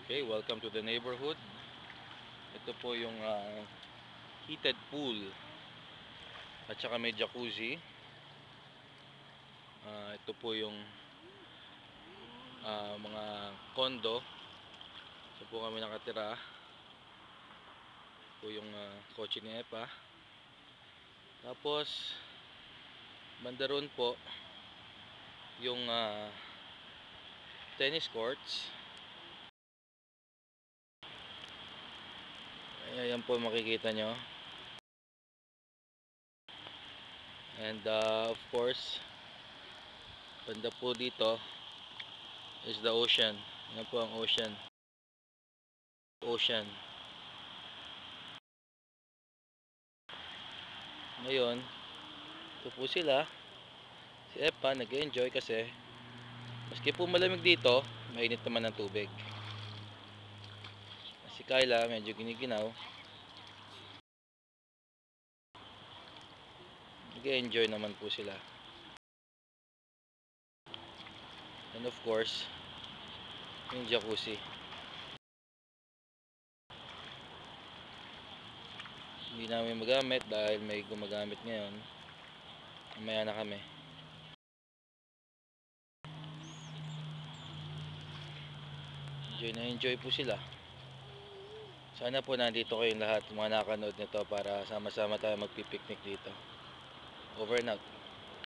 Okay, welcome to the neighborhood. Ito po yung heated pool at saka may jacuzzi. Ito po yung mga condo. Ito po kami nakatira. Ito po yung kotse ni Epa. Tapos banda roon po yung tennis courts. Ayan po makikita nyo. And of course, banda po dito is the ocean. Yan po ang ocean. Ngayon, ito po sila. Si Epa nag-enjoy kasi maski po malamig dito, mainit naman ang tubig. Si Kyla medyo giniginaw. Nag-enjoy naman po sila. And of course, yung jacuzzi. Hindi namin magamit dahil may gumagamit ngayon. Mamaya na kami. Enjoy na enjoy po sila. Sana po nandito kayong lahat, mga nakanood nito para sama-sama tayo magpipiknik dito. Over and out.